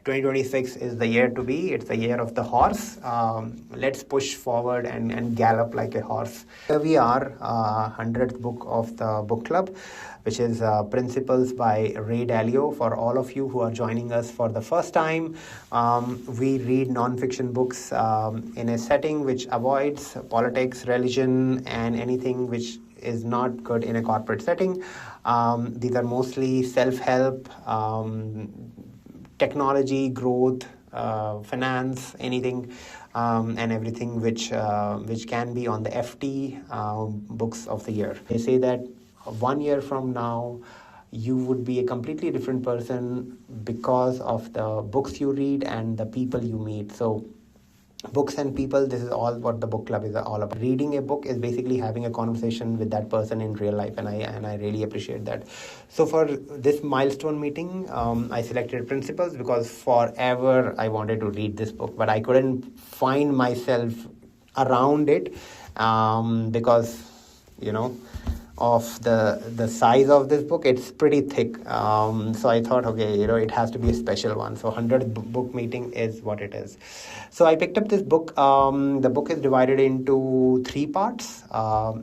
2026 is the year to be. It's the year of the horse. Let's push forward and gallop like a horse. Here we are, 100th book of the book club, which is Principles by Ray Dalio. For all of you who are joining us for the first time, we read non-fiction books in a setting which avoids politics, religion, and anything which is not good in a corporate setting. These are mostly self-help, technology, growth, finance, anything and everything which can be on the FT books of the year. They say that 1 year from now, you would be a completely different person because of the books you read and the people you meet. So books and people, this is all what the book club is all about. Reading a book is basically having a conversation with that person in real life, and I really appreciate that. So for this milestone meeting, I selected Principles because forever I wanted to read this book, but I couldn't find myself around it because, of the size of this book. It's pretty thick. So I thought, okay, it has to be a special one. So 100th book meeting is what it is. So I picked up this book. The book is divided into 3 parts.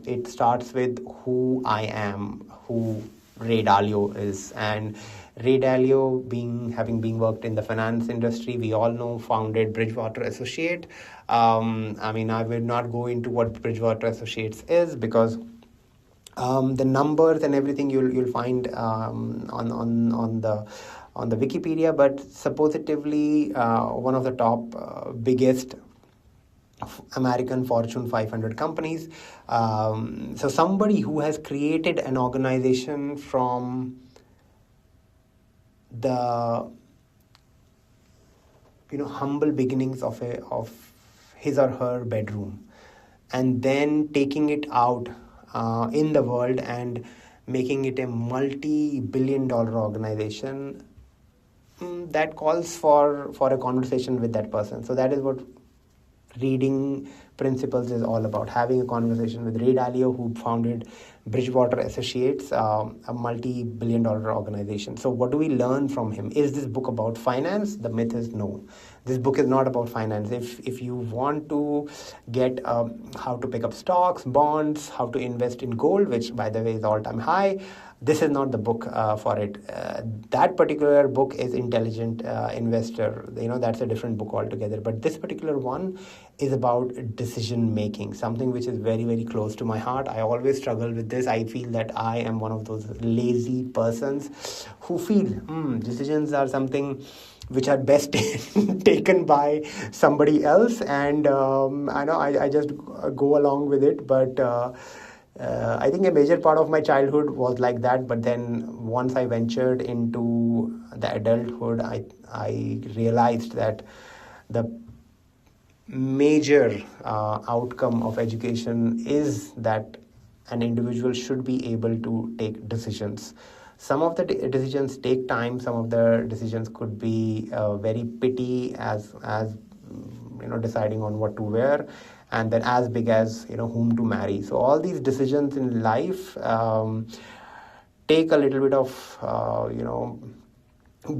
It starts with who I am, who Ray Dalio is. And Ray Dalio, having been worked in the finance industry, we all know, founded Bridgewater Associate. I will not go into what Bridgewater Associates is because the numbers and everything you'll find on the Wikipedia, but supposedly one of the top biggest American Fortune 500 companies. So somebody who has created an organization from the humble beginnings of his or her bedroom, and then taking it out in the world and making it a multi-billion-dollar organization, that calls for a conversation with that person. So that is what reading Principles is all about, having a conversation with Ray Dalio, who founded Bridgewater Associates, a multi-billion-dollar organization. So what do we learn from him? Is this book about finance? The myth is no. This book is not about finance. If you want to get how to pick up stocks, bonds, how to invest in gold, which by the way is all-time high, this is not the book for it. That particular book is Intelligent Investor. That's a different book altogether. But this particular one is about decision making, something which is very, very close to my heart. I always struggle with this. I feel that I am one of those lazy persons who feel decisions are something which are best taken by somebody else, and I just go along with it. But I think a major part of my childhood was like that. But then once I ventured into the adulthood, I realized that the major outcome of education is that an individual should be able to take decisions. Some of the decisions take time. Some of the decisions could be very petty, as deciding on what to wear, and then as big as whom to marry. So all these decisions in life take a little bit of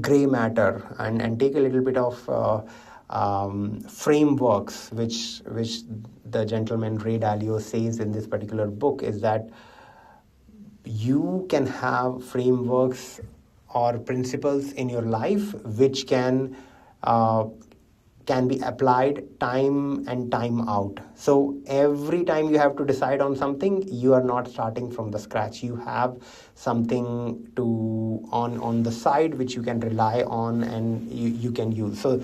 gray matter and take a little bit of frameworks, which the gentleman Ray Dalio says in this particular book is that you can have frameworks or principles in your life which can be applied time and time out. So every time you have to decide on something, you are not starting from the scratch. You have something on the side which you can rely on and you can use. So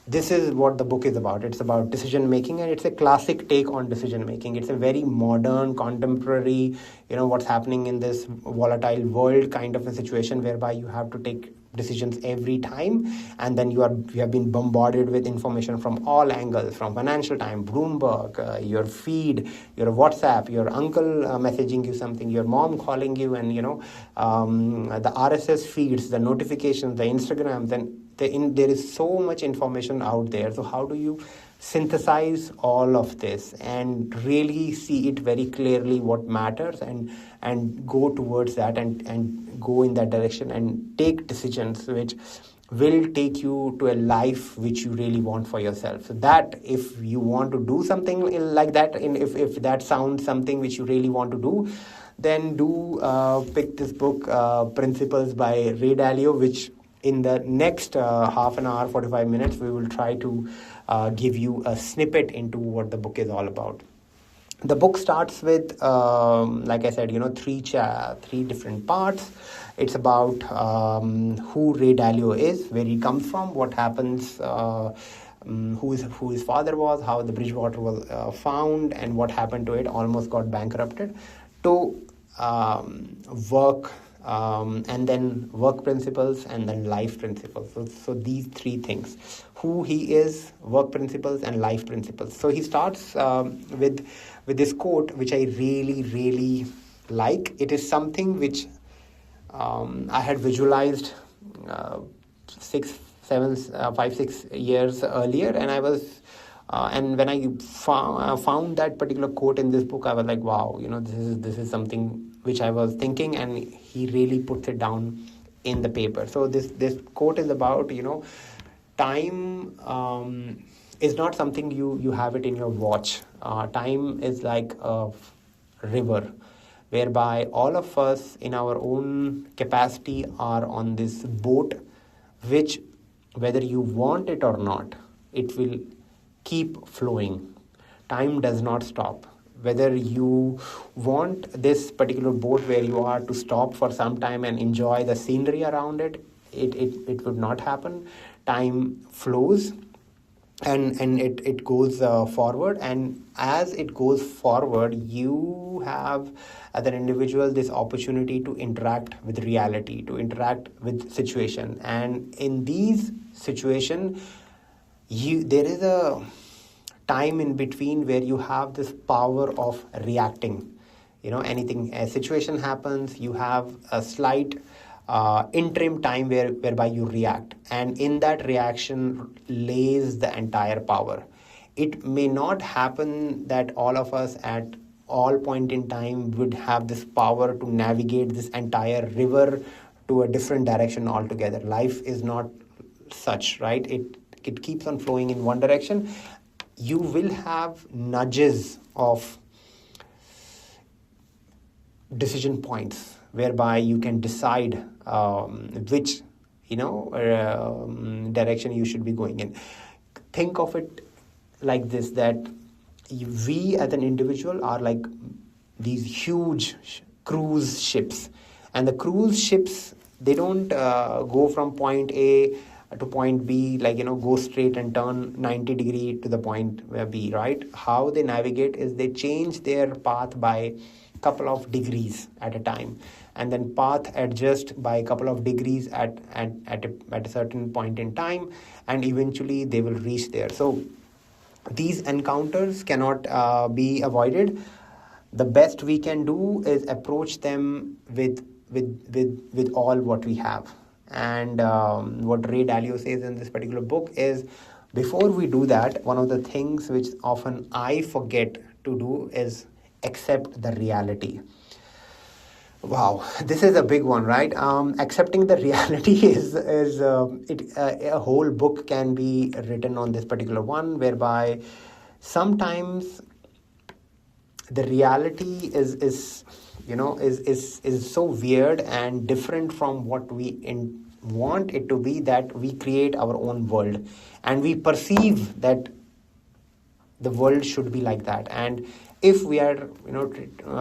this is what the book is about. It's about decision making, and it's a classic take on decision making. It's a very modern, contemporary, what's happening in this volatile world kind of a situation whereby you have to take decisions every time, and then you have been bombarded with information from all angles, from Financial Times, Bloomberg, your feed, your WhatsApp, your uncle messaging you something, your mom calling you, and the RSS feeds, the notifications, the Instagrams, and there is so much information out there. So how do you synthesize all of this and really see it very clearly what matters and go towards that and go in that direction and take decisions will take you to a life which you really want for yourself. So that if you want to do something like that, and if that sounds something which you really want to do, then do pick this book, Principles by Ray Dalio, which in the next half an hour, 45 minutes, we will try to give you a snippet into what the book is all about. The book starts with, like I said, three different parts. It's about who Ray Dalio is, where he comes from, what happens, who his father was, how the Bridgewater was found, and what happened to it. Almost got bankrupted. To work, and then work principles, and then life principles. So these three things: who he is, work principles, and life principles. So he starts with this quote, which I really, really like. It is something which I had visualized 5-6 years earlier, and I was and when I found that particular quote in this book, I was like, wow, this is something which I was thinking, and he really puts it down in the paper. So this quote is about, time is not something you have it in your watch. Time is like a river, whereby all of us in our own capacity are on this boat, which, whether you want it or not, it will keep flowing. Time does not stop. Whether you want this particular boat where you are to stop for some time and enjoy the scenery around it, it would not happen. Time flows, and it goes forward, and as it goes forward, you have, as an individual, this opportunity to interact with reality, to interact with situation. And in these situations, there is a time in between where you have this power of reacting. Anything, a situation happens, you have a slight interim time whereby you react, and in that reaction lays the entire power. It may not happen that all of us at all point in time would have this power to navigate this entire river to a different direction altogether. Life is not such, right? It keeps on flowing in one direction. You will have nudges of decision points whereby you can decide which direction you should be going in. Think of it like this, that we as an individual are like these huge cruise ships, and the cruise ships, they don't go from point A to point B, go straight and turn 90 degree to the point where B, right? How they navigate is they change their path by couple of degrees at a time, and then path adjust by a couple of degrees at a certain point in time, and eventually they will reach there. So these encounters cannot be avoided. The best we can do is approach them with all what we have. And what Ray Dalio says in this particular book is, before we do that, one of the things which often I forget to do is accept the reality. Wow, this is a big one, right? Accepting the reality is a whole book can be written on this particular one, whereby sometimes the reality is so weird and different from what we want it to be, that we create our own world, and we perceive that the world should be like that. And if we are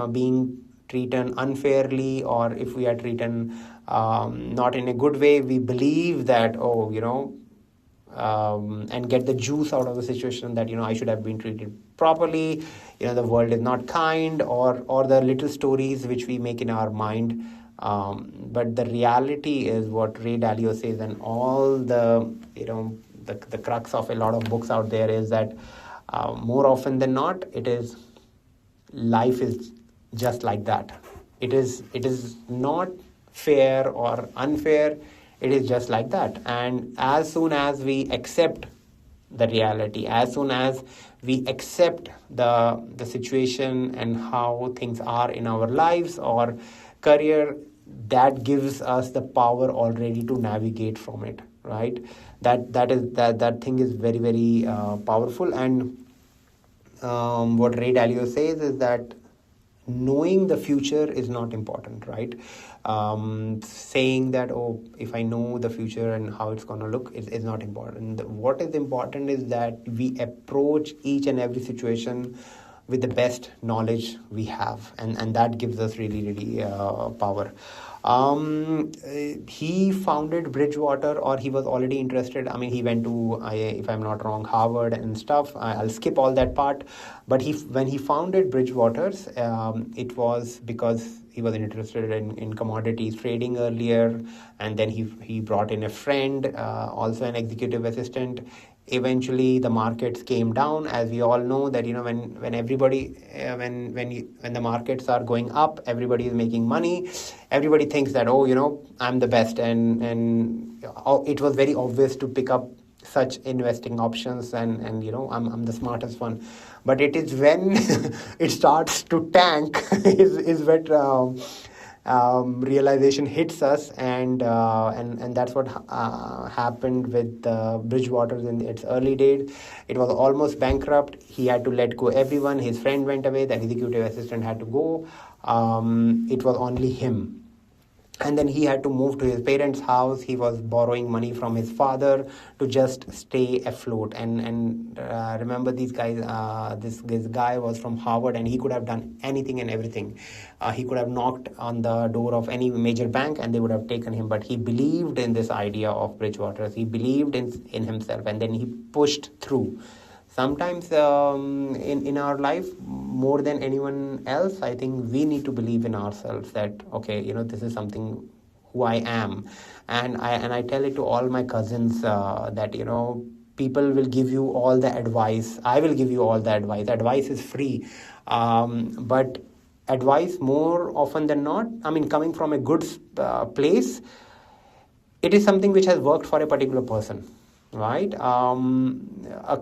being treated unfairly, or if we are treated not in a good way, we believe that and get the juice out of the situation, that I should have been treated properly, the world is not kind, or the little stories which we make in our mind. But the reality is what Ray Dalio says, and all the crux of a lot of books out there is that more often than not, life is just like that. It is not fair or unfair. It is just like that. And as soon as we accept the reality, as soon as we accept the situation and how things are in our lives or career, that gives us the power already to navigate from it, right? That thing is very, very powerful. And what Ray Dalio says is that knowing the future is not important, right? Saying that, oh, if I know the future and how it's going to look is not important. What is important is that we approach each and every situation with the best knowledge we have, and that gives us really, really power. He founded Bridgewater, or he was already interested. I mean, he went to, if I'm not wrong, Harvard and stuff. I'll skip all that part. But when he founded Bridgewater's, it was because he was interested in commodities trading earlier, and then he brought in a friend, also an executive assistant. Eventually the markets came down, as we all know that, when everybody when the markets are going up, everybody is making money, everybody thinks that, oh, I'm the best, and it was very obvious to pick up such investing options, and I'm the smartest one. But it is when it starts to tank is when realization hits us, and that's what happened with Bridgewater in its early days. It was almost bankrupt. He had to let go everyone. His friend went away. The executive assistant had to go. It was only him. And then he had to move to his parents' house. He was borrowing money from his father to just stay afloat. And remember, these guys. This guy was from Harvard, and he could have done anything and everything. He could have knocked on the door of any major bank, and they would have taken him. But he believed in this idea of Bridgewater. He believed in himself, and then he pushed through. Sometimes in our life, more than anyone else, I think we need to believe in ourselves that, okay, this is something who I am. And I tell it to all my cousins that, people will give you all the advice. I will give you all the advice. Advice is free. But advice, more often than not, coming from a good place, it is something which has worked for a particular person. Right? A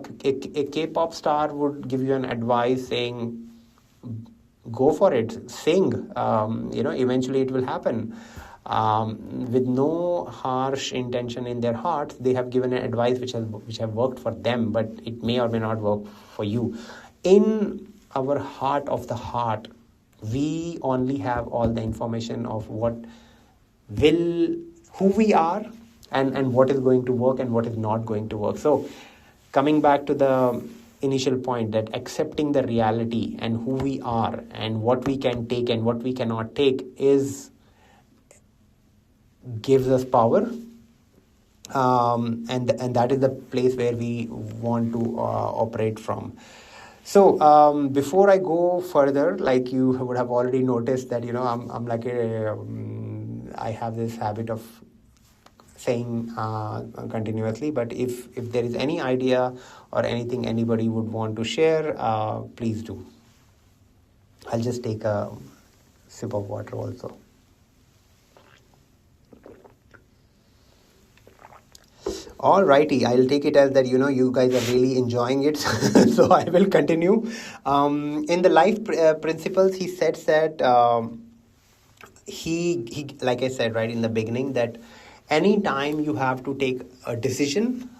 K-pop star would give you an advice saying, go for it, sing, eventually it will happen. With no harsh intention in their hearts, they have given an advice which have worked for them, but it may or may not work for you. In our heart of the heart, we only have all the information of who we are, and what is going to work and what is not going to work. So coming back to the initial point, that accepting the reality and who we are and what we can take and what we cannot take gives us power, and that is the place where we want to operate from. So before I go further, like you would have already noticed that I'm like I have this habit of saying continuously, but if there is any idea or anything anybody would want to share, please do. I'll just take a sip of water also. Alrighty, I'll take it as that you guys are really enjoying it, so I will continue. In the life principles, he says that he like I said right in the beginning, that anytime you have to take a decision,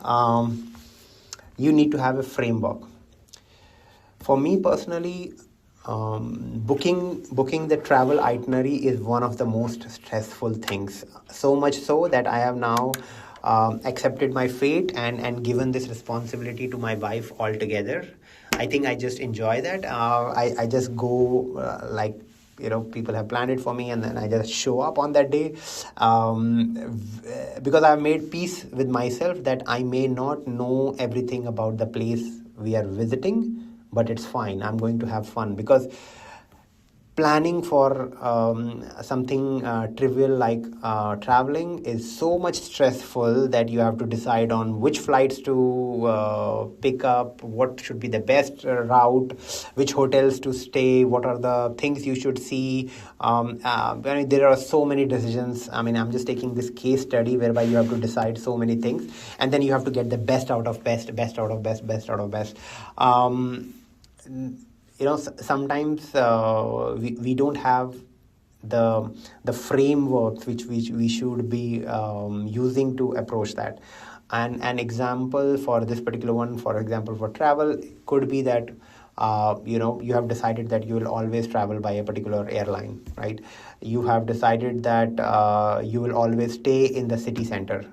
you need to have a framework. For me personally, booking the travel itinerary is one of the most stressful things. So much so that I have now accepted my fate and given this responsibility to my wife altogether. I think I just enjoy that. I just go like people have planned it for me, and then I just show up on that day, because I've made peace with myself that I may not know everything about the place we are visiting, but it's fine. I'm going to have fun, because planning for something trivial like traveling is so much stressful that you have to decide on which flights to pick up, what should be the best route, which hotels to stay, what are the things you should see. There are so many decisions. I'm just taking this case study whereby you have to decide so many things, and then you have to get the best out of best, best out of best, best out of best. Sometimes we don't have the frameworks which we should be using to approach that. And an example for this particular one, for example, for travel, could be that you have decided that you will always travel by a particular airline, right? You have decided that you will always stay in the city center,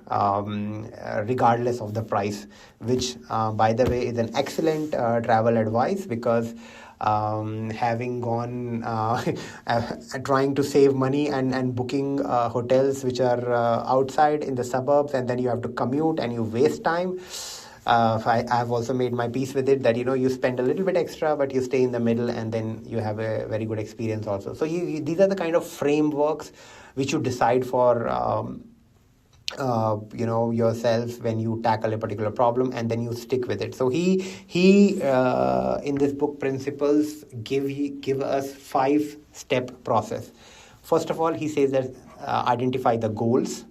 regardless of the price, which, by the way, is an excellent travel advice, because having gone trying to save money and booking hotels which are outside in the suburbs, and then you have to commute and you waste time. I have also made my peace with it, that you spend a little bit extra, but you stay in the middle, and then you have a very good experience also. So these are the kind of frameworks which you decide for yourself when you tackle a particular problem, and then you stick with it. So he in this book Principles give us 5-step process. First of all, he says that identify the goals.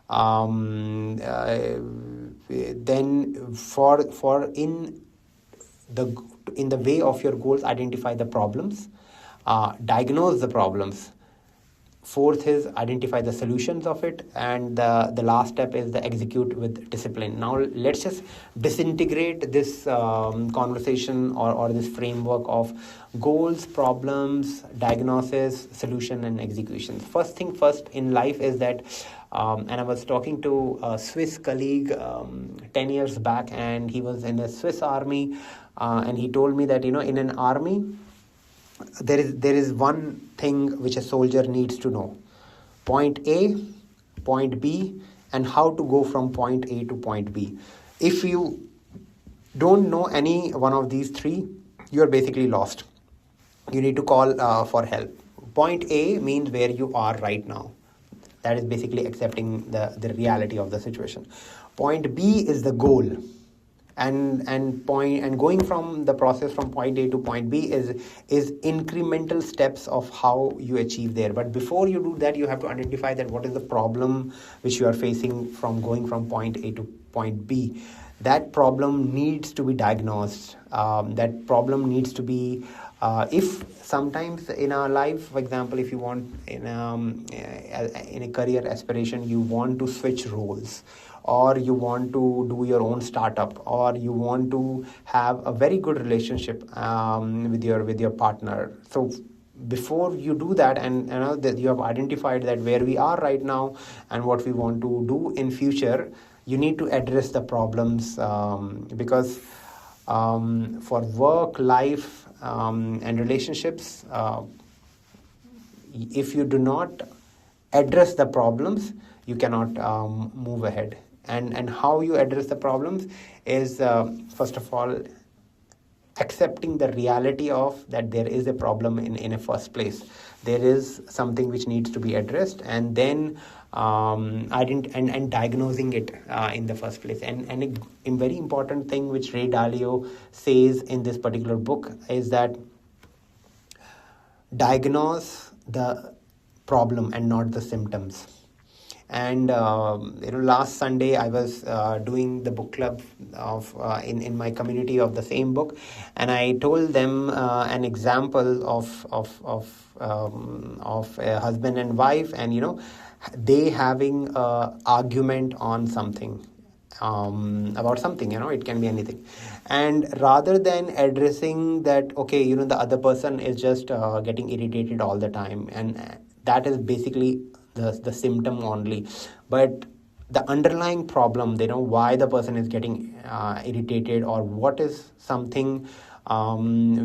Then for in the way of your goals, identify the problems, diagnose the problems. Fourth is identify the solutions of it, and the last step is the execute with discipline. Now let's just disintegrate this conversation or this framework of goals, problems, diagnosis, solution, and execution. First thing first in life is that, and I was talking to a Swiss colleague 10 years back, and he was in the Swiss army, and he told me that in an army, there is one thing which a soldier needs to know: point A, point B, and how to go from point A to point B. If you don't know any one of these three, you are basically lost. You need to call for help. Point A means where you are right now. That is basically accepting the reality of the situation. Point B is the goal. And going from the process from point A to point B is incremental steps of how you achieve there. But before you do that, you have to identify that what is the problem which you are facing from going from point A to point B. That problem needs to be diagnosed. That problem needs to be, if sometimes in our life, for example, if you want in a career aspiration, you want to switch roles, or you want to do your own startup, or you want to have a very good relationship with your partner. So before you do that, and that you have identified that where we are right now and what we want to do in future, you need to address the problems, because for work, life, and relationships, if you do not address the problems, you cannot move ahead. And how you address the problems is, first of all, accepting the reality of that there is a problem in a first place. There is something which needs to be addressed, and then and diagnosing it in the first place. And a very important thing which Ray Dalio says in this particular book is that diagnose the problem and not the symptoms. And last Sunday I was doing the book club of in my community of the same book, and I told them an example of a husband and wife, and they having a argument on something, about something, it can be anything. And rather than addressing that, okay, the other person is just getting irritated all the time, and that is basically the symptom only, but the underlying problem, why the person is getting irritated, or what is something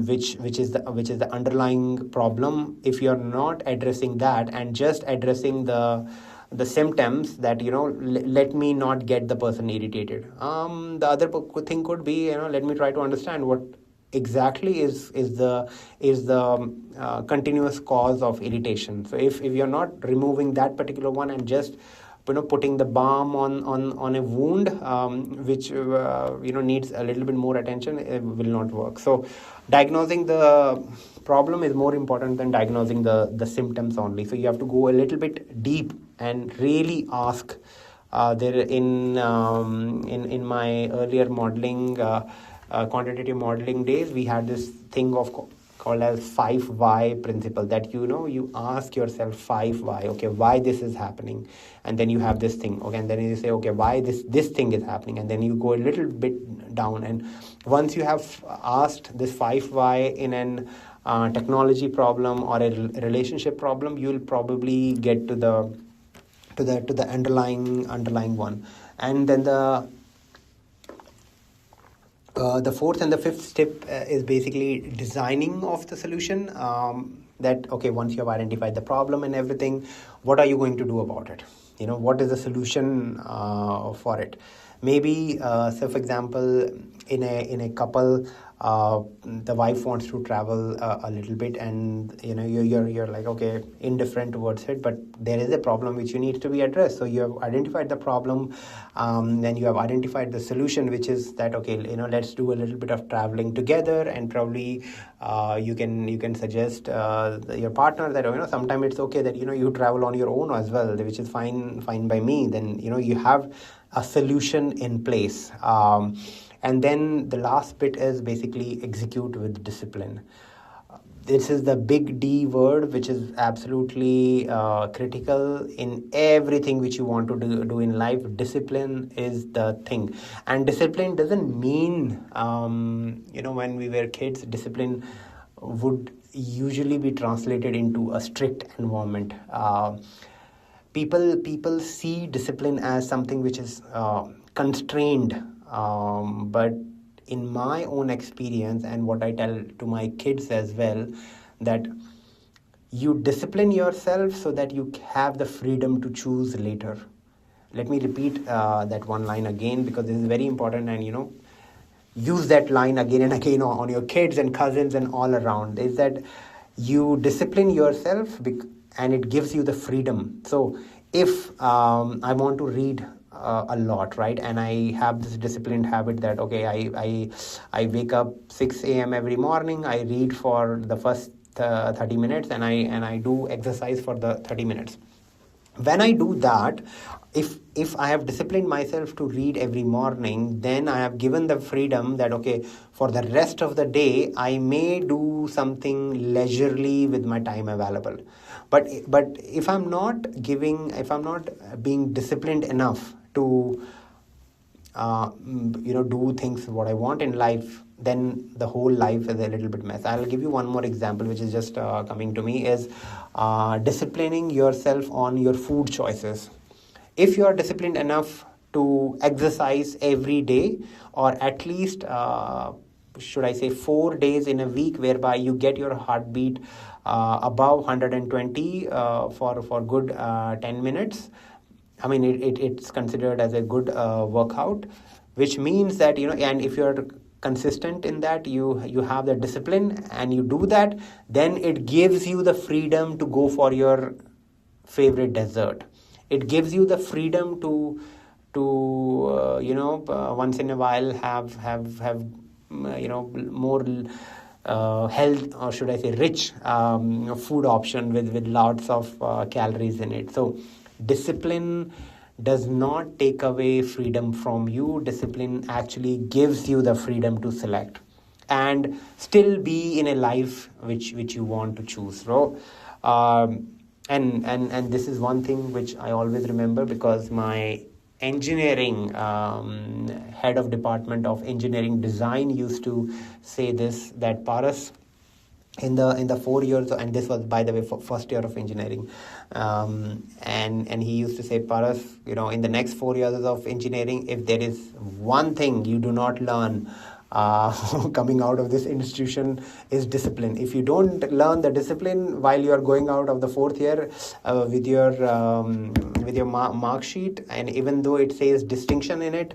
which is the underlying problem. If you're not addressing that and just addressing the symptoms, that let me not get the person irritated, the other thing could be, let me try to understand what exactly is the continuous cause of irritation. So if you're not removing that particular one and just putting the balm on a wound, which needs a little bit more attention, it will not work. So diagnosing the problem is more important than diagnosing the symptoms only. So you have to go a little bit deep and really ask. In my earlier modeling, quantitative modeling days, we had this thing of called as 5 why principle, that you ask yourself 5 why. Okay, why this is happening, and then you have this thing. Okay, and then you say, okay, why this thing is happening, and then you go a little bit down. And once you have asked this 5 why in an technology problem or a relationship problem, you'll probably get to the underlying one. And then the fourth and the fifth step is basically designing of the solution. That, okay, once you have identified the problem and everything, what are you going to do about it? What is the solution for it? Maybe, say for example, in a couple, the wife wants to travel a little bit, and you're like, okay, indifferent towards it, but there is a problem which needs to be addressed. So you have identified the problem, then you have identified the solution, which is that, okay, let's do a little bit of traveling together. And probably you can suggest your partner that sometimes it's okay that you travel on your own as well, which is fine by me. Then you have a solution in place. And then the last bit is basically execute with discipline. This is the big D word, which is absolutely critical in everything which you want to do in life. Discipline is the thing. And discipline doesn't mean, when we were kids, discipline would usually be translated into a strict environment. People see discipline as something which is constrained. But in my own experience, and what I tell to my kids as well, that you discipline yourself so that you have the freedom to choose later. Let me repeat that one line again, because this is very important, and use that line again and again on your kids and cousins and all around, is that you discipline yourself and it gives you the freedom. So if I want to read a lot, right, and I have this disciplined habit that, okay, I wake up 6 a.m. every morning, I read for the first 30 minutes, and I do exercise for the 30 minutes. When I do that, if I have disciplined myself to read every morning, then I have given the freedom that, okay, for the rest of the day, I may do something leisurely with my time available. But if I'm not being disciplined enough to do things what I want in life, then the whole life is a little bit mess. I'll give you one more example, which is just coming to me, is disciplining yourself on your food choices. If you are disciplined enough to exercise every day, or at least 4 days in a week, whereby you get your heartbeat above 120 for good 10 minutes, I mean, it's considered as a good workout, which means that, and if you're consistent in that, you have the discipline and you do that, then it gives you the freedom to go for your favorite dessert. It gives you the freedom to once in a while have more health, or should I say rich food option with lots of calories in it. So discipline does not take away freedom from you. Discipline actually gives you the freedom to select and still be in a life which you want to choose. So and this is one thing which I always remember, because my engineering head of department of engineering design used to say this, that Paras, in the 4 years, and this was, by the way, for first year of engineering, and he used to say, Paras, in the next 4 years of engineering, if there is one thing you do not learn coming out of this institution, is discipline. If you don't learn the discipline while you are going out of the fourth year with your mark sheet, and even though it says distinction in it,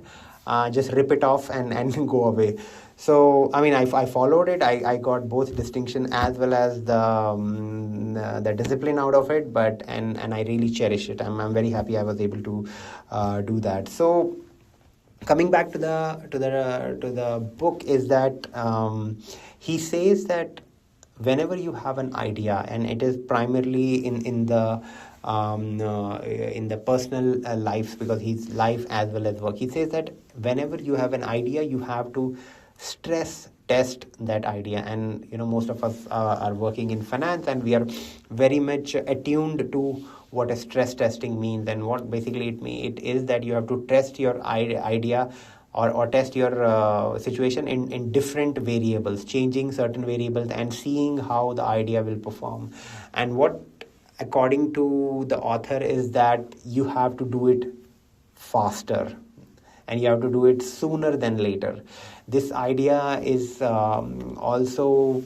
just rip it off and go away. So, I mean, I followed it. I got both distinction as well as the discipline out of it, and I really cherish it. I'm very happy I was able to do that. So, coming back to the book, is that he says that whenever you have an idea, and it is primarily in the personal life, because he's life as well as work. He says that whenever you have an idea, you have to stress test that idea. And most of us are working in finance, and we are very much attuned to what a stress testing means. And what basically it is that you have to test your idea, or test your situation in different variables, changing certain variables and seeing how the idea will perform. And what, according to the author, is that you have to do it faster, and you have to do it sooner than later. This idea is also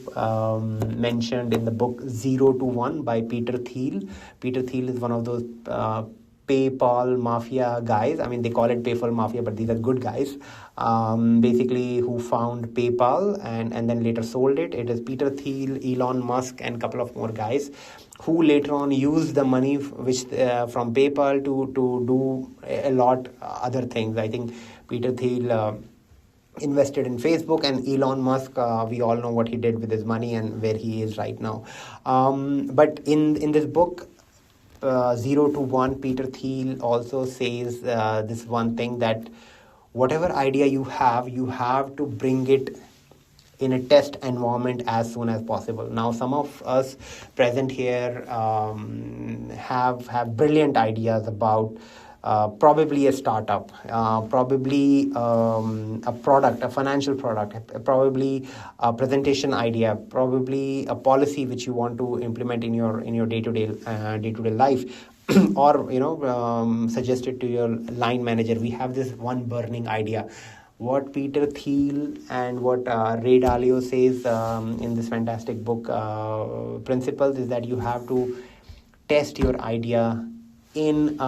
mentioned in the book 0 to 1 by Peter Thiel. Peter Thiel is one of those PayPal mafia guys. I mean, they call it PayPal mafia, but these are good guys, basically, who found PayPal and then later sold it. It is Peter Thiel, Elon Musk, and a couple of more guys who later on used the money which from PayPal to do a lot other things. I think Peter Thiel invested in Facebook, and Elon Musk, we all know what he did with his money and where he is right now. But in this book, 0 to 1, Peter Thiel also says this one thing, that whatever idea you have to bring it in a test environment as soon as possible. Now, some of us present here have brilliant ideas about probably a startup, probably a product, a financial product, probably a presentation idea, probably a policy which you want to implement in your day-to-day life, or suggest it to your line manager. We have this one burning idea. What Peter Thiel and what Ray Dalio says in this fantastic book, Principles, is that you have to test your idea in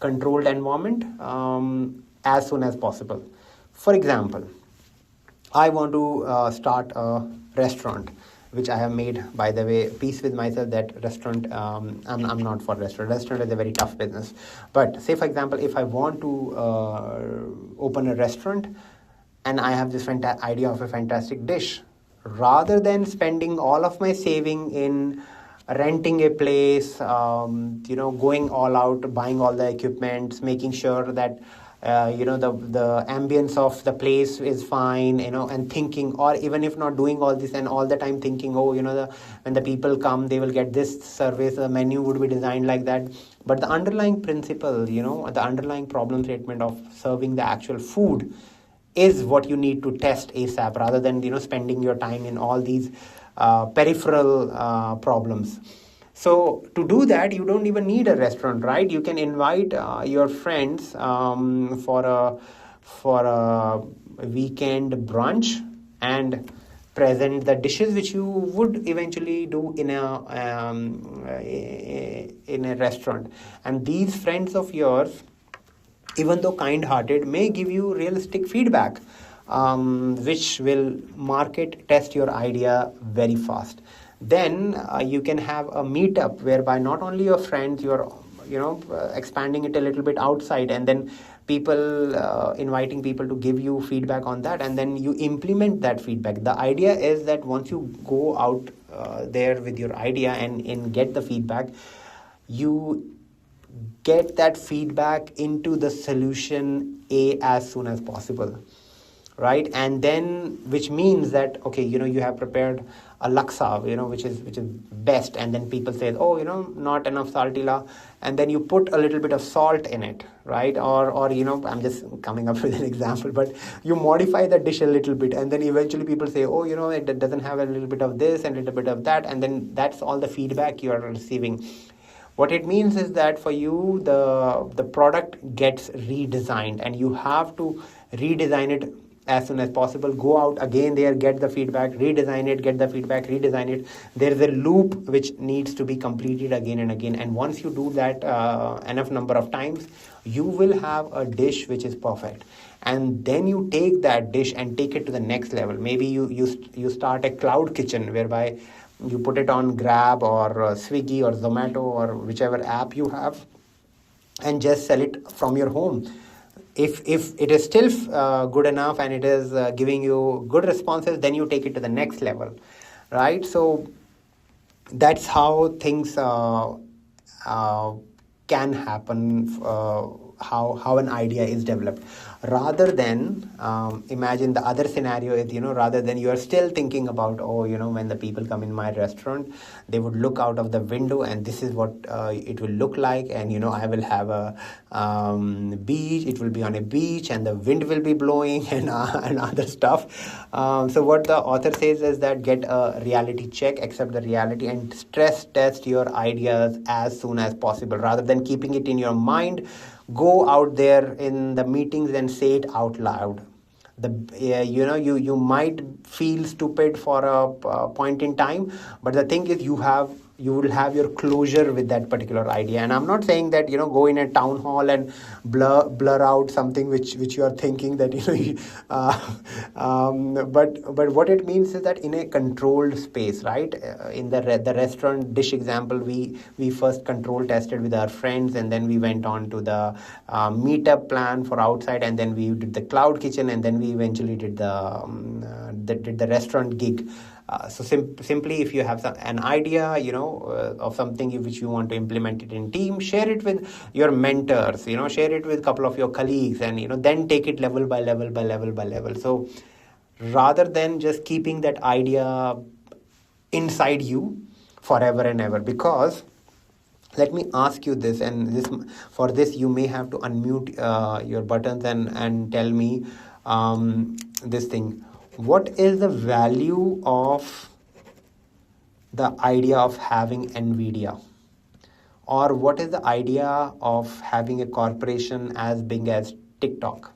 controlled environment as soon as possible. For example, I want to start a restaurant, which I have made, by the way, peace with myself that restaurant, I'm not for restaurant. Restaurant is a very tough business. But say, for example, if I want to open a restaurant and I have this idea of a fantastic dish, rather than spending all of my saving in renting a place, going all out, buying all the equipment, making sure that the ambience of the place is fine, and thinking, or even if not doing all this and all the time thinking, when the people come, they will get this service, the menu would be designed like that. But the underlying principle, the underlying problem statement of serving the actual food is what you need to test ASAP, rather than, spending your time in all these peripheral problems. So to do that, you don't even need a restaurant, right? You can invite your friends for a weekend brunch and present the dishes which you would eventually do in a restaurant. And these friends of yours, even though kind-hearted, may give you realistic feedback, which will market test your idea very fast. Then you can have a meetup whereby not only your friends, you're expanding it a little bit outside, and then people inviting people to give you feedback on that, and then you implement that feedback. The idea is that once you go out there with your idea and get the feedback, you get that feedback into the solution A as soon as possible, right? And then, which means that, okay, you have prepared a laksa, which is best, and then people say, not enough saltila, and then you put a little bit of salt in it, right? Or I'm just coming up with an example, but you modify the dish a little bit, and then eventually people say, it doesn't have a little bit of this and a little bit of that, and then that's all the feedback you are receiving. What it means is that for you, the product gets redesigned, and you have to redesign it as soon as possible. Go out again there, get the feedback, redesign it, get the feedback, redesign it. There is a loop which needs to be completed again and again. And once you do that enough number of times, you will have a dish which is perfect. And then you take that dish and take it to the next level. Maybe you start a cloud kitchen whereby you put it on Grab or Swiggy or Zomato or whichever app you have, and just sell it from your home. If it is still good enough and it is giving you good responses, then you take it to the next level, right? So that's how things can happen how an idea is developed. Rather than imagine the other scenario is, rather than you are still thinking about, when the people come in my restaurant, they would look out of the window and this is what it will look like, and I will have a beach, it will be on a beach and the wind will be blowing and other stuff. So what the author says is that get a reality check, accept the reality, and stress test your ideas as soon as possible. Rather than keeping it in your mind, go out there in the meetings and say it out loud. You might feel stupid for a point in time, but the thing is you will have your closure with that particular idea. And I'm not saying that go in a town hall and blur out something which you are thinking that but what it means is that in a controlled space, right? In the restaurant dish example, we first control tested with our friends, and then we went on to the meetup plan for outside, and then we did the cloud kitchen, and then we eventually did the restaurant gig. So simply, if you have an idea, of something which you want to implement it in team, share it with your mentors, share it with a couple of your colleagues, and then take it level by level by level by level. So rather than just keeping that idea inside you forever and ever, because let me ask you this, and for this you may have to unmute your buttons and tell me this thing. What is the value of the idea of having NVIDIA? Or what is the idea of having a corporation as big as TikTok,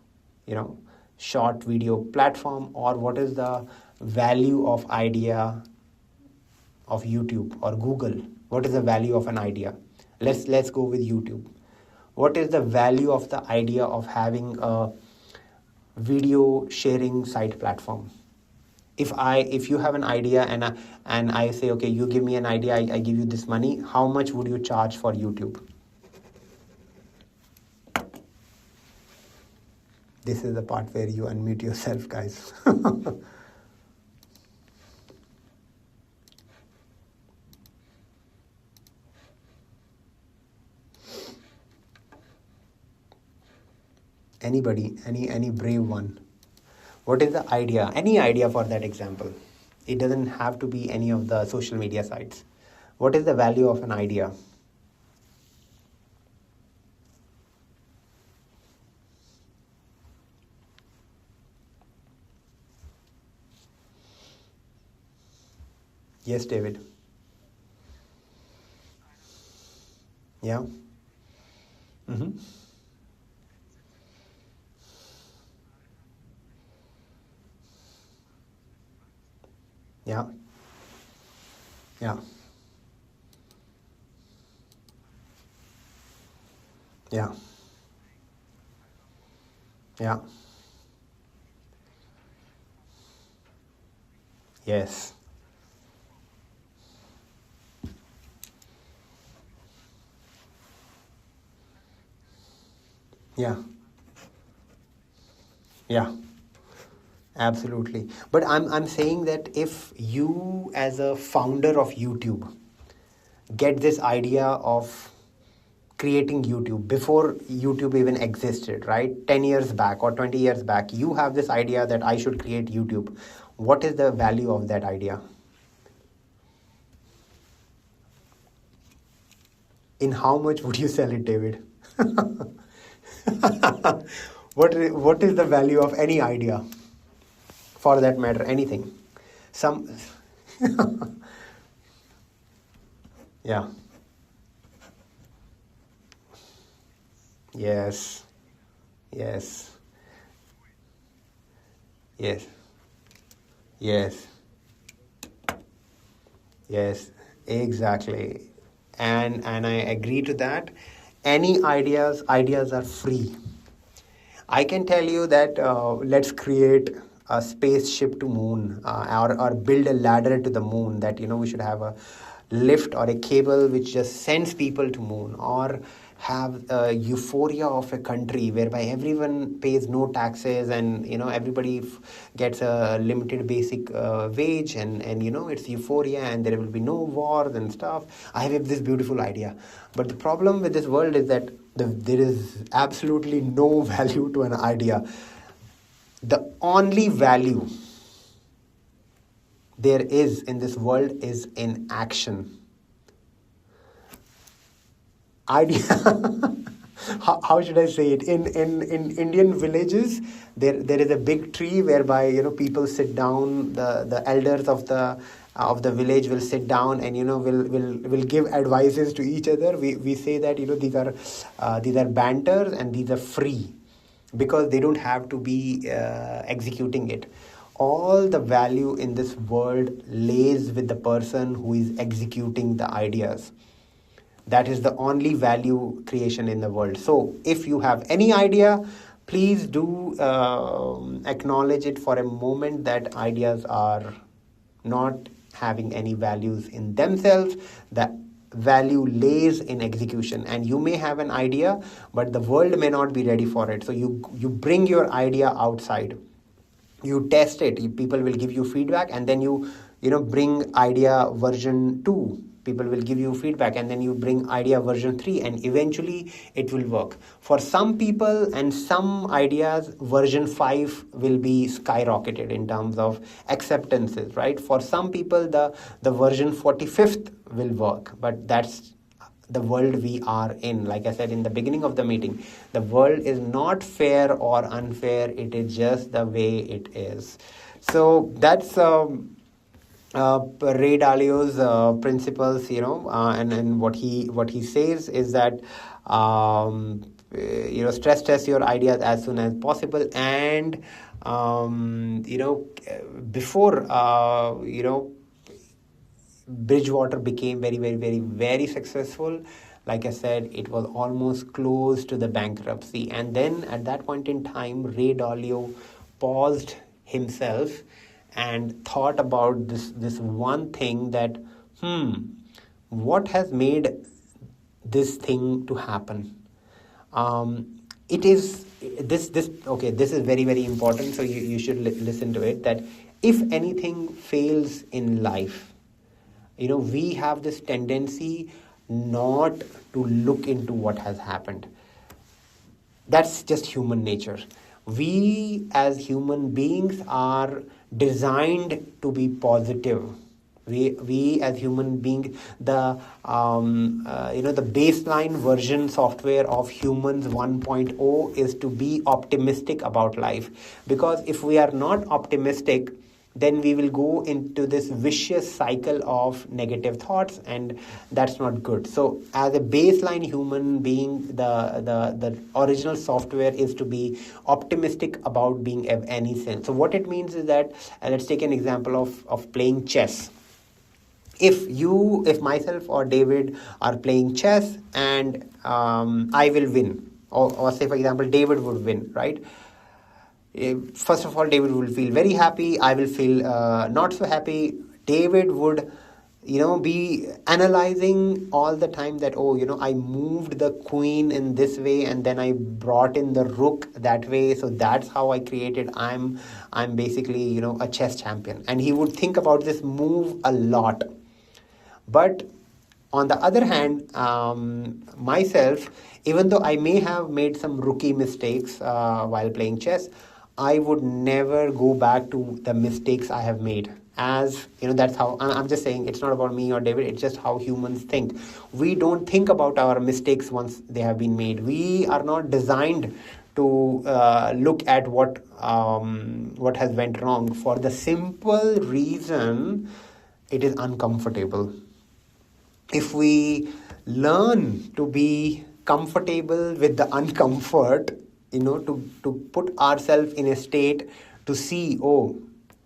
short video platform? Or what is the value of idea of YouTube or Google? What is the value of an idea? Let's go with YouTube. What is the value of the idea of having a video sharing site platform? If you have an idea and I say, okay, you give me an idea, I give you this money, how much would you charge for YouTube? This is the part where you unmute yourself, guys. Anybody, any brave one? What is the idea? Any idea for that example? It doesn't have to be any of the social media sites. What is the value of an idea? Yes, David. Yeah. Mm-hmm. Yeah. Yeah. Yeah. Yeah. Yes. Yeah. Yeah. Absolutely. But I'm saying that if you as a founder of YouTube get this idea of creating YouTube before YouTube even existed, right? 10 years back or 20 years back, you have this idea that I should create YouTube. What is the value of that idea? In how much would you sell it, David? What is the value of any idea? For that matter, anything. Yeah. Yes. Yes. Yes. Yes. Yes. Exactly. And I agree to that. Any ideas are free. I can tell you that let's create a spaceship to moon, or build a ladder to the moon, that we should have a lift or a cable which just sends people to moon, or have a euphoria of a country whereby everyone pays no taxes, and everybody gets a limited basic wage, and it's euphoria, and there will be no wars and stuff. I have this beautiful idea, but the problem with this world is that there is absolutely no value to an idea. The only value there is in this world is in action. Idea. How should I say it? In Indian villages, there is a big tree whereby people sit down. The elders of the village will sit down and will give advices to each other. We say that these are banters and these are free, because they don't have to be executing it. All the value in this world lays with the person who is executing the ideas. That is the only value creation in the world. So if you have any idea, please do acknowledge it for a moment that ideas are not having any values in themselves. The value lays in execution. And you may have an idea, but the world may not be ready for it. So you bring your idea outside. You test it. People will give you feedback, and then you bring idea version 2. People will give you feedback, and then you bring idea version 3, and eventually it will work. For some people and some ideas, version 5 will be skyrocketed in terms of acceptances, right? For some people, the version 45th will work, but that's the world we are in. Like I said in the beginning of the meeting, the world is not fair or unfair. It is just the way it is. So that's Ray Dalio's principles, and what he says is that stress test your ideas as soon as possible, and before Bridgewater became very, very, very, very successful. Like I said, it was almost close to the bankruptcy. And then at that point in time, Ray Dalio paused himself and thought about this one thing, that what has made this thing to happen? It is this okay, this is very, very important, so you should listen to it. That if anything fails in life, we have this tendency not to look into what has happened. That's just human nature. We as human beings are designed to be positive. We as human beings, the baseline version software of humans 1.0 is to be optimistic about life. Because if we are not optimistic, then we will go into this vicious cycle of negative thoughts, and that's not good. So as a baseline human being, the original software is to be optimistic about being of any sense. So what it means is that, let's take an example of playing chess. If myself or David are playing chess, and I will win, or say for example David would win, right? First of all, David will feel very happy. I will feel not so happy. David would, be analyzing all the time that, I moved the queen in this way, and then I brought in the rook that way. So that's how I created. I'm basically, a chess champion. And he would think about this move a lot. But on the other hand, myself, even though I may have made some rookie mistakes while playing chess, I would never go back to the mistakes I have made. As that's how I'm just saying, it's not about me or David, it's just how humans think. We don't think about our mistakes once they have been made. We are not designed to look at what has went wrong, for the simple reason it is uncomfortable. If we learn to be comfortable with the uncomfort, to put ourselves in a state to see,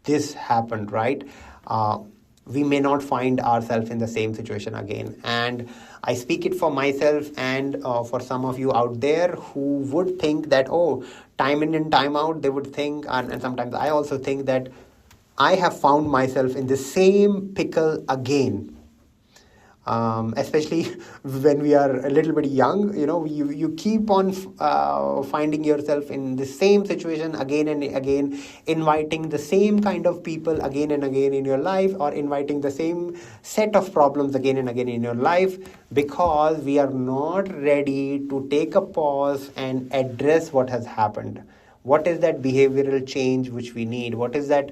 this happened, right? We may not find ourselves in the same situation again. And I speak it for myself and for some of you out there who would think that, time in and time out, they would think, and sometimes I also think that I have found myself in the same pickle again. especially when we are a little bit young. You keep on finding yourself in the same situation again and again, inviting the same kind of people again and again in your life, or inviting the same set of problems again and again in your life, because we are not ready to take a pause and address what has happened. What is that behavioral change which we need? What is that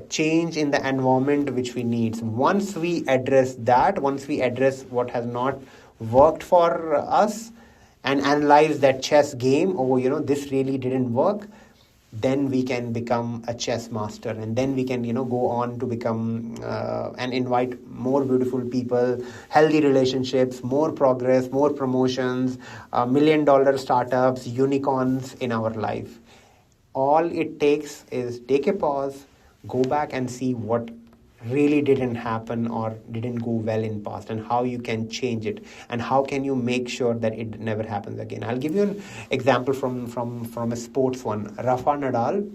change in the environment which we need? So once we address that, once we address what has not worked for us and analyze that chess game, this really didn't work, then we can become a chess master, and then we can go on to become and invite more beautiful people, healthy relationships, more progress, more promotions, $1 million startups, unicorns in our life. All it takes is take a pause, go back and see what really didn't happen or didn't go well in past, and how you can change it, and how can you make sure that it never happens again. I'll give you an example from a sports one. Rafa Nadal,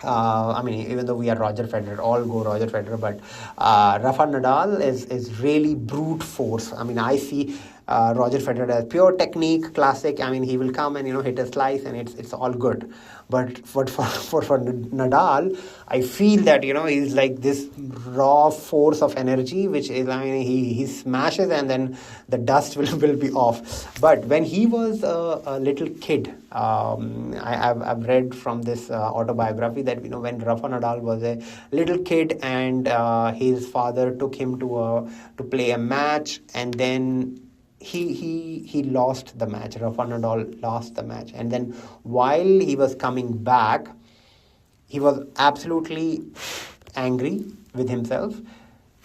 even though we are Roger Federer, all go Roger Federer, but Rafa Nadal is really brute force. I see Roger Federer as pure technique, classic. He will come and hit a slice, and it's all good. But for Nadal, I feel that he's like this raw force of energy, which is he smashes and then the dust will be off. But when he was a little kid, I've read from this autobiography that when Rafa Nadal was a little kid, and his father took him to play a match, and then he lost the match. Rafa Nadal lost the match, and then while he was coming back, he was absolutely angry with himself.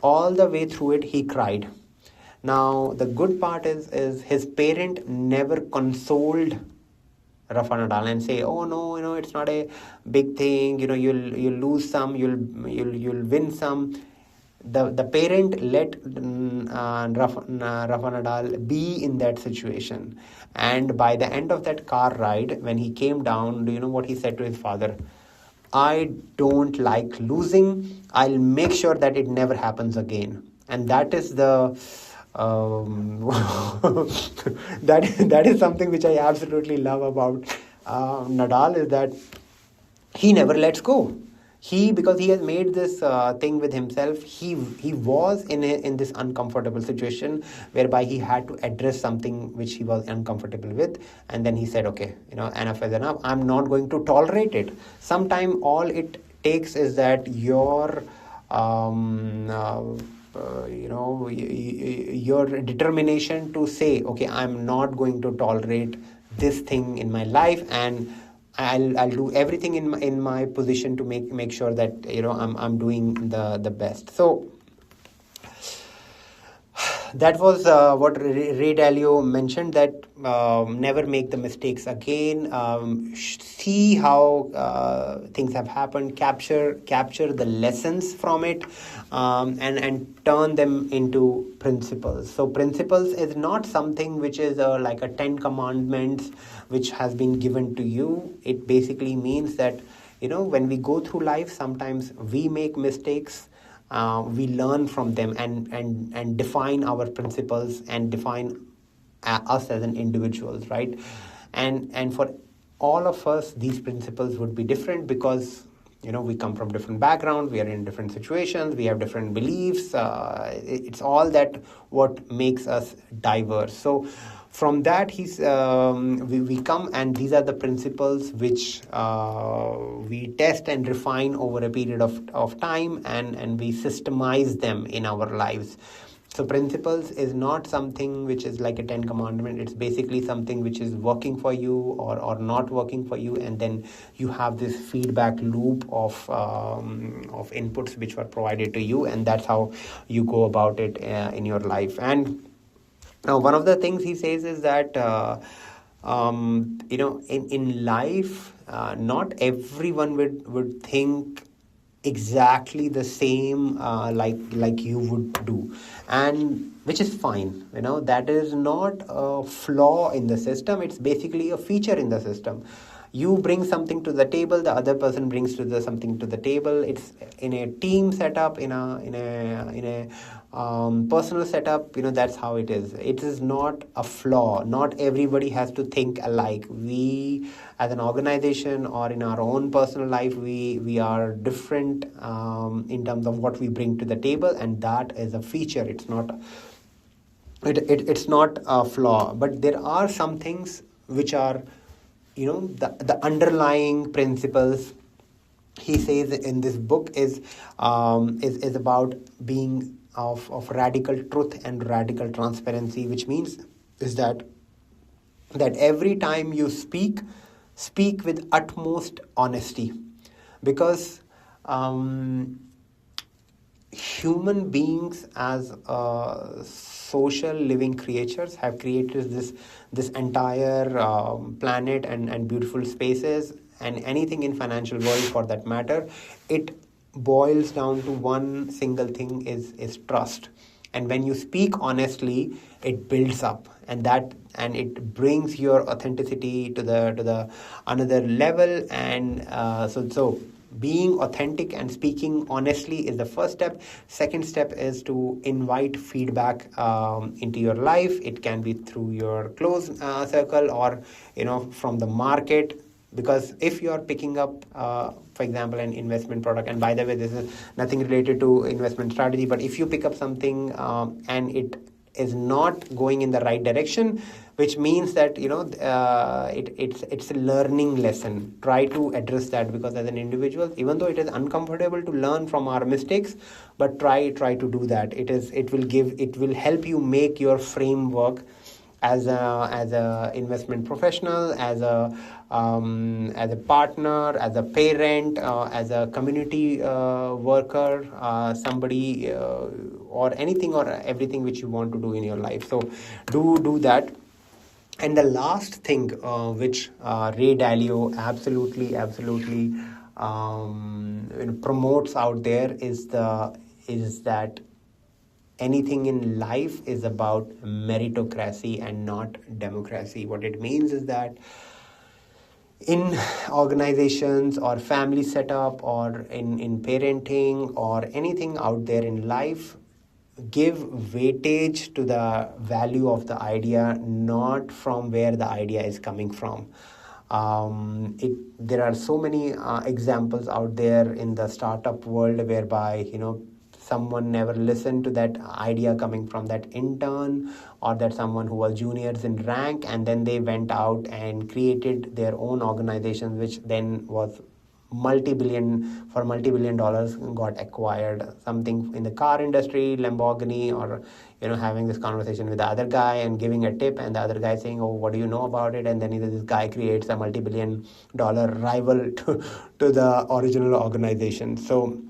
All the way through it, he cried. Now, the good part is his parent never consoled Rafa Nadal and say, "Oh no, it's not a big thing. You'll lose some, you'll win some." The parent let Rafa Nadal be in that situation. And by the end of that car ride, when he came down, do you know what he said to his father? "I don't like losing. I'll make sure that it never happens again." And that is the that is something which I absolutely love about Nadal, is that he never lets go. Because he has made this thing with himself, he was in this uncomfortable situation whereby he had to address something which he was uncomfortable with, and then he said, "Okay, enough is enough. I'm not going to tolerate it." Sometimes all it takes is that your your determination to say, "Okay, I'm not going to tolerate this thing in my life, and I'll do everything in my position to make sure that I'm doing the best." So that was what Ray Dalio mentioned, that never make the mistakes again. See how things have happened, capture the lessons from it, and turn them into principles. So principles is not something which is like a 10 commandments which has been given to you. It basically means that when we go through life, sometimes we make mistakes. We learn from them and define our principles and define us as an individuals, right? And for all of us, these principles would be different, because we come from different backgrounds, we are in different situations, we have different beliefs. It's all that what makes us diverse. So from that, we come, and these are the principles which we test and refine over a period of time, and we systemize them in our lives. So principles is not something which is like a 10 commandment. It's basically something which is working for you or not working for you, and then you have this feedback loop of inputs which were provided to you, and that's how you go about it in your life. And now, one of the things he says is that, in life, not everyone would think exactly the same like you would do, and which is fine. That is not a flaw in the system. It's basically a feature in the system. You bring something to the table, the other person brings something to the table. It's in a team setup, in a personal setup. That's how it is. It is not a flaw. Not everybody has to think alike. We, as an organization or in our own personal life, we are different in terms of what we bring to the table, and that is a feature. It's not a flaw. But there are some things which are, the underlying principles. He says in this book is about being of radical truth and radical transparency, which means is that every time you speak with utmost honesty, because human beings as social living creatures have created this entire planet and beautiful spaces, and anything in financial world for that matter. It boils down to one single thing, is trust. And when you speak honestly, it builds up, and it brings your authenticity to the another level. And so being authentic and speaking honestly is the first step. Second step is to invite feedback into your life. It can be through your close circle, or from the market. Because if you are picking up, for example, an investment product, and by the way, this is nothing related to investment strategy, but if you pick up something and it is not going in the right direction, which means that it's a learning lesson. Try to address that, because as an individual, even though it is uncomfortable to learn from our mistakes, but try to do that. It will help you make your framework as a investment professional, as a partner, as a parent, as a community worker, somebody, or anything or everything which you want to do in your life. So do that. And the last thing which Ray Dalio absolutely promotes out there is that anything in life is about meritocracy and not democracy. What it means is that in organizations or family setup or in parenting or anything out there in life, give weightage to the value of the idea, not from where the idea is coming from. There are so many examples out there in the startup world whereby someone never listened to that idea coming from that intern or that someone who was juniors in rank, and then they went out and created their own organization, which then was multi-billion dollars got acquired. Something in the car industry, Lamborghini, or having this conversation with the other guy and giving a tip, and the other guy saying, oh, what do you know about it? And then this guy creates a multi-billion dollar rival to the original organization. So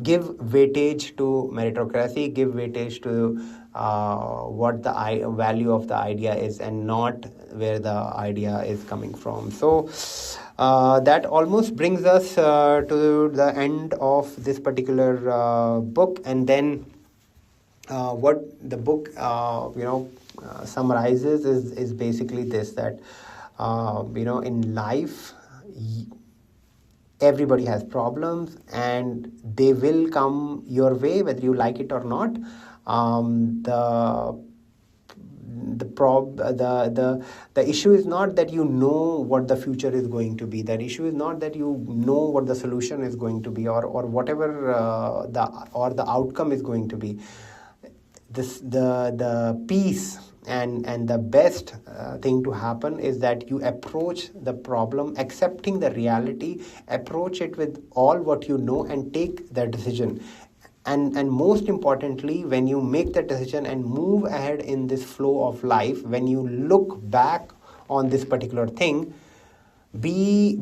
give weightage to meritocracy, give weightage to what the value of the idea is, and not where the idea is coming from. So that almost brings us to the end of this particular book. And then what the book summarizes is basically this, that in life everybody has problems, and they will come your way whether you like it or not. The issue is not that you know what the future is going to be. The issue is not that you know what the solution is going to be, or whatever the outcome is going to be. The peace and the best thing to happen is that you approach the problem accepting the reality, approach it with all what you know, and take the decision. And most importantly, when you make the decision and move ahead in this flow of life, when you look back on this particular thing, be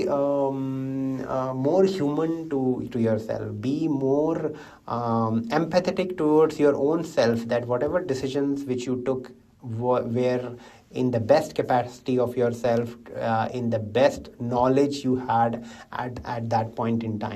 more human to yourself. Be more empathetic towards your own self, that whatever decisions which you took were in the best capacity of yourself, in the best knowledge you had at that point in time.